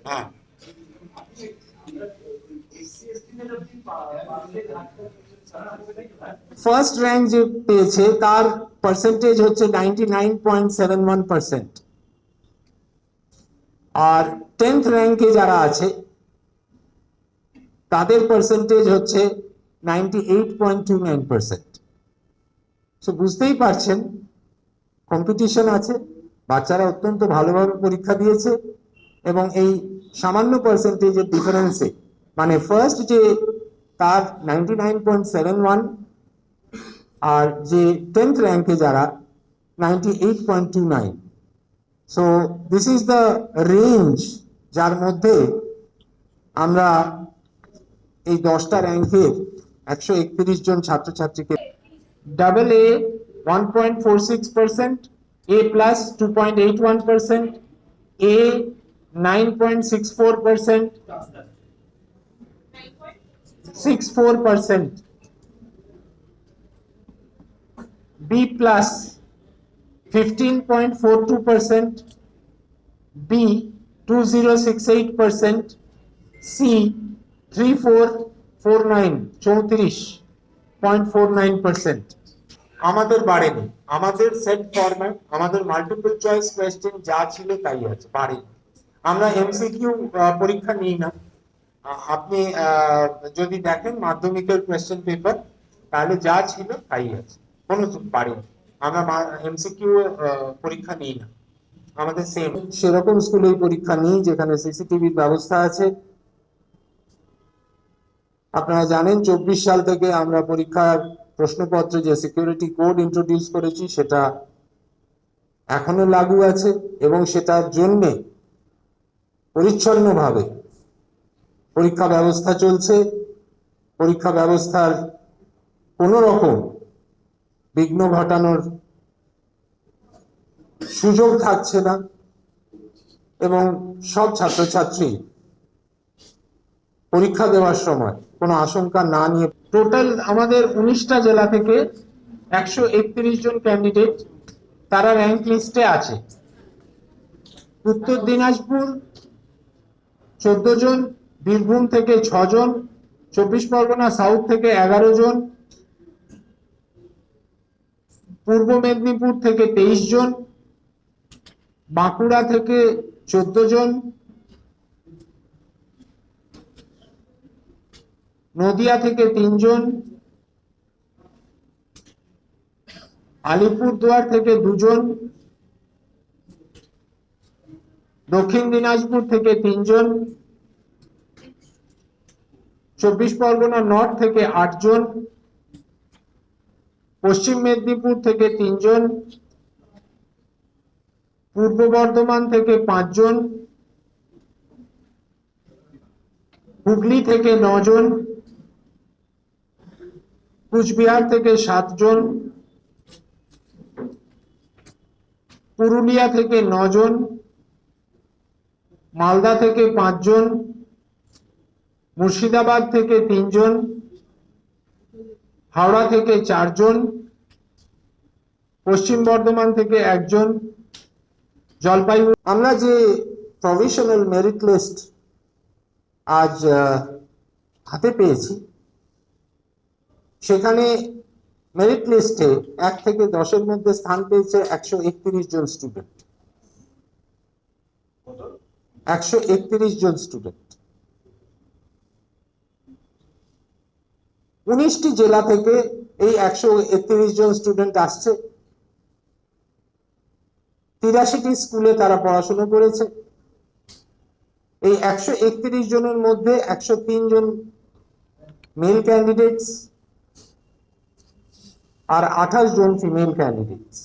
হ্যাঁ, first rank যে পেয়েছে তার পার্সেন্টেজ হচ্ছে 99.71%, আর 10th র্যাঙ্কে যারা আছে তাদের পার্সেন্টেজ হচ্ছে 98.29%। সো বুঝতেই পারছেন কম্পিটিশন আছে, বাচ্চারা অত্যন্ত ভালোভাবে পরীক্ষা দিয়েছে, এবং এই সামান্য পার্সেন্টেজের ডিফারেন্সে মানে ফার্স্ট যে তার 99.71 আর যে 10th র্যাঙ্কে যারা 98.29। So this is the range যার মধ্যে আমরা এই 10টা র্যাঙ্কের 131 জন ছাত্রছাত্রীকে double A 1.46%, A plus 2.81%, A 9.64%, 64%, B plus 15.42%, B 2068%, C 3449 34.49%। আমাদের বাড়েনি, আমাদের সেট ফরম্যাট, আমাদের মাল্টিপল চয়েস কোয়েশ্চেন যা ছিল তাই আছে, বাড়েনি। আমরা এমসিকিউ পরীক্ষা নিই না। আপনি যদি দেখেন মাধ্যমিকের কোয়েশ্চেন পেপার, তাহলে যা ছিল তাই আছে, কোনো বাড়েনি। আমরা এমসিকিউ পরীক্ষা নিই না, আমাদের সেম সেরকম স্কুলেই পরীক্ষা নিই যেখানে সিসিটিভির ব্যবস্থা আছে। আপনারা জানেন 24 সাল থেকে আমরা পরীক্ষার প্রশ্নপত্রে যে সিকিউরিটি কোড ইন্ট্রোডিউস করেছি সেটা এখনো লাগু আছে, এবং সেটার জন্য পরিচ্ছন্নভাবে পরীক্ষা ব্যবস্থা চলছে। পরীক্ষা ব্যবস্থার কোনো রকম বিঘ্ন ঘটানোর সুযোগ থাকছে না, এবং সব ছাত্রছাত্রী পরীক্ষা দেওয়ার সময় কোনো আশঙ্কা না নিয়ে, টোটাল আমাদের 19টা জেলা থেকে 131 জন ক্যান্ডিডেট তারা র্যাঙ্ক লিস্টে আছে। উত্তর দিনাজপুর 14 জন, বীরভূম থেকে 6 জন, 24 পরগনা সাউথ থেকে 11 জন, পূর্ব মেদিনীপুর থেকে 23 জন, বাঁকুড়া থেকে 14 জন, নদিয়া থেকে 3 জন, আলিপুরদুয়ার থেকে 2 জন, দক্ষিণ দিনাজপুর থেকে 3 জন, 24 পরগনা নর্থ থেকে 8 জন, পশ্চিম মেদিনীপুর থেকে 3 জন, পূর্ব বর্ধমান থেকে 5 জন, হুগলি থেকে 9 জন, কুচবিহার থেকে 7 জন, পুরুলিয়া থেকে 9 জন, মালদা থেকে 5 জন, মুর্শিদাবাদ থেকে 3 জন, হাওড়া থেকে 4 জন, পশ্চিম বর্ধমান থেকে 1 জন, জলপাইগুড়ি। আমরা যে প্রভিশনাল মেরিট লিস্ট আজ হাতে পেয়েছি, সেখানে মেরিট লিস্টে 1 থেকে 10-এর মধ্যে স্থান পেয়েছে 131 জন স্টুডেন্ট। 131 জন স্টুডেন্ট 19টি জেলা থেকে এই 131 জন স্টুডেন্ট আসছে। 83টি স্কুলে তারা পড়াশোনা করেছে। এই 131 জনের মধ্যে 103 জন মেল ক্যান্ডিডেটস আর 28 জন ফিমেল ক্যান্ডিডেটস।